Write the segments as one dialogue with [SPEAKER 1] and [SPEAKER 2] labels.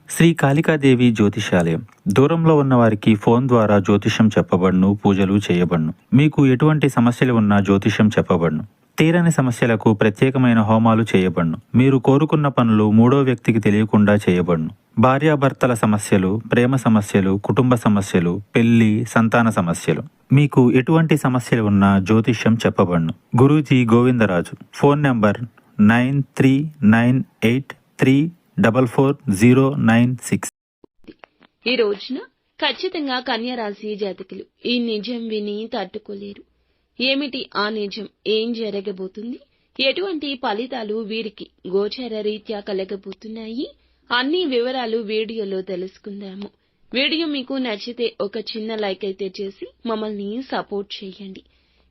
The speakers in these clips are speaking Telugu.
[SPEAKER 1] శ్రీ కాళికాదేవి జ్యోతిషాలయం. దూరంలో ఉన్న వారికి ఫోన్ ద్వారా జ్యోతిష్యం చెప్పబడును, పూజలు చేయబడును. మీకు ఎటువంటి సమస్యలు ఉన్నా జ్యోతిష్యం చెప్పబడును. తీరని సమస్యలకు ప్రత్యేకమైన హోమాలు చేయబడును. మీరు కోరుకున్న పనులు మూడో వ్యక్తికి తెలియకుండా చేయబడును. భార్యాభర్తల సమస్యలు, ప్రేమ సమస్యలు, కుటుంబ సమస్యలు, పెళ్లి, సంతాన సమస్యలు, మీకు ఎటువంటి సమస్యలు ఉన్నా జ్యోతిష్యం చెప్పబడును. గురూజీ గోవిందరాజు. Phone number 9398344096.
[SPEAKER 2] ఈ రోజున ఖచ్చితంగా కన్యా రాశి జాతకులు ఈ నిజం విని తట్టుకోలేరు. ఏమిటి ఆ నిజం? ఏం జరగబోతుంది? ఎటువంటి ఫలితాలు వీరికి గోచర రీత్యా కలగబోతున్నాయి? అన్ని వివరాలు వీడియోలో తెలుసుకుందాము. వీడియో మీకు నచ్చితే ఒక చిన్న లైక్ అయితే చేసి మమ్మల్ని సపోర్ట్ చేయండి.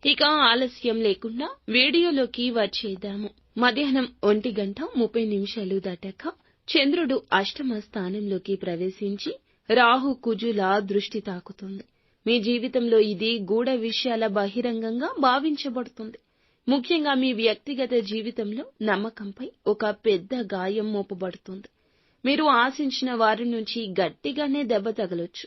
[SPEAKER 2] ఇక ఆలస్యం లేకుండా వీడియోలోకి వచ్చేద్దాము. మధ్యాహ్నం 1:30 దాటాక చంద్రుడు అష్టమ స్థానంలోకి ప్రవేశించి రాహు కుజుల దృష్టి తాకుతుంది. మీ జీవితంలో ఇది గూఢ విషయాల బహిరంగంగా భావించబడుతుంది. ముఖ్యంగా మీ వ్యక్తిగత జీవితంలో నమ్మకంపై ఒక పెద్ద గాయం మోపబడుతుంది. మీరు ఆశించిన వారి నుంచి గట్టిగానే దెబ్బ తగలొచ్చు.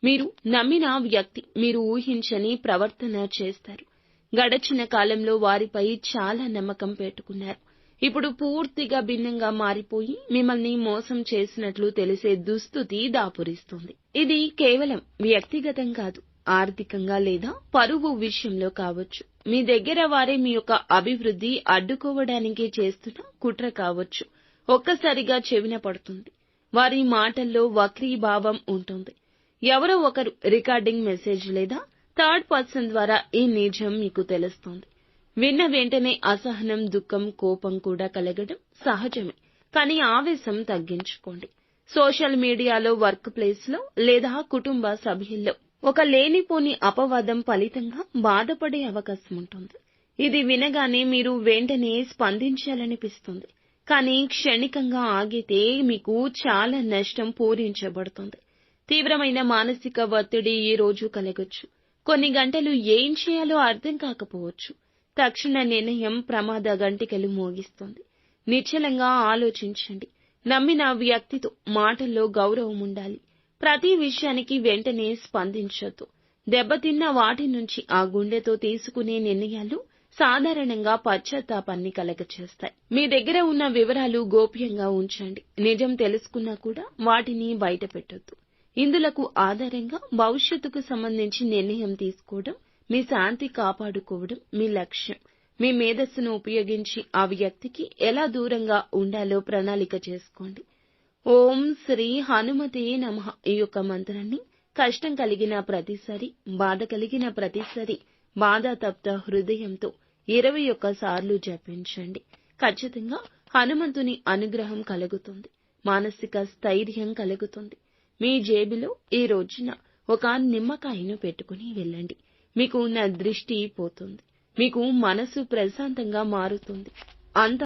[SPEAKER 2] మీరు నమ్మిన వ్యక్తి మీరు ఊహించని ప్రవర్తన చేస్తారు. గడచిన కాలంలో వారిపై చాలా నమ్మకం పెట్టుకున్నారు. ఇప్పుడు పూర్తిగా భిన్నంగా మారిపోయి మిమ్మల్ని మోసం చేసినట్లు తెలిసే దుస్థితి దాపురిస్తుంది. ఇది కేవలం వ్యక్తిగతం కాదు, ఆర్థికంగా లేదా పరువు విషయంలో కావచ్చు. మీ దగ్గర వారే మీ యొక్క అభివృద్ధి అడ్డుకోవడానికి చేస్తున్న కుట్ర కావచ్చు. ఒక్కసారిగా చెవిన పడుతుంది. వారి మాటల్లో వక్రీభావం ఉంటుంది. ఎవరో ఒకరు రికార్డింగ్ మెసేజ్ లేదా థర్డ్ పర్సన్ ద్వారా ఈ నిజం మీకు తెలుస్తుంది. విన్న వెంటనే అసహనం, దుఃఖం, కోపం కూడా కలగడం సహజమే. కానీ ఆవేశం తగ్గించుకోండి. సోషల్ మీడియాలో, వర్క్ ప్లేస్ లో లేదా కుటుంబ సభ్యుల్లో ఒక లేనిపోని అపవాదం ఫలితంగా బాధపడే అవకాశం ఉంటుంది. ఇది వినగానే మీరు వెంటనే స్పందించాలనిపిస్తుంది. కానీ క్షణికంగా ఆగితే మీకు చాలా నష్టం పూరించబడుతుంది. తీవ్రమైన మానసిక ఒత్తిడి ఈ రోజు కలగొచ్చు. కొన్ని గంటలు ఏం చేయాలో అర్థం కాకపోవచ్చు. తక్షణ నిర్ణయం ప్రమాద గంటికలు మోగిస్తుంది. నిశ్చలంగా ఆలోచించండి. నమ్మిన వ్యక్తితో మాటల్లో గౌరవం ఉండాలి. ప్రతి విషయానికి వెంటనే స్పందించొద్దు. దెబ్బతిన్న వాటి నుంచి ఆ గుండెతో తీసుకునే నిర్ణయాలు సాధారణంగా పశ్చాత్తాపాన్ని కలగచేస్తాయి. మీ దగ్గర ఉన్న వివరాలు గోప్యంగా ఉంచండి. నిజం తెలుసుకున్నా కూడా వాటిని బయట పెట్టొద్దు. ఇందులకు ఆధారంగా భవిష్యత్తుకు సంబంధించి నిర్ణయం తీసుకోవడం, మీ శాంతి కాపాడుకోవడం మీ లక్ష్యం. మీ మేధస్సును ఉపయోగించి ఆ వ్యక్తికి ఎలా దూరంగా ఉండాలో ప్రణాళిక చేసుకోండి. ఓం శ్రీ హనుమతే నమః ఈ యొక్క మంత్రాన్ని కష్టం కలిగిన ప్రతిసారి, బాధ కలిగిన ప్రతిసారి బాధాతప్త హృదయంతో 21 సార్లు జపించండి. ఖచ్చితంగా హనుమంతుని అనుగ్రహం కలుగుతుంది. మానసిక స్థైర్యం కలుగుతుంది. మీ జేబులో ఈ రోజున ఒక నిమ్మకాయను పెట్టుకుని వెళ్ళండి. మీకు ఉన్న దృష్టి పోతుంది. మీకు మనసు ప్రశాంతంగా మారుతుంది. అంత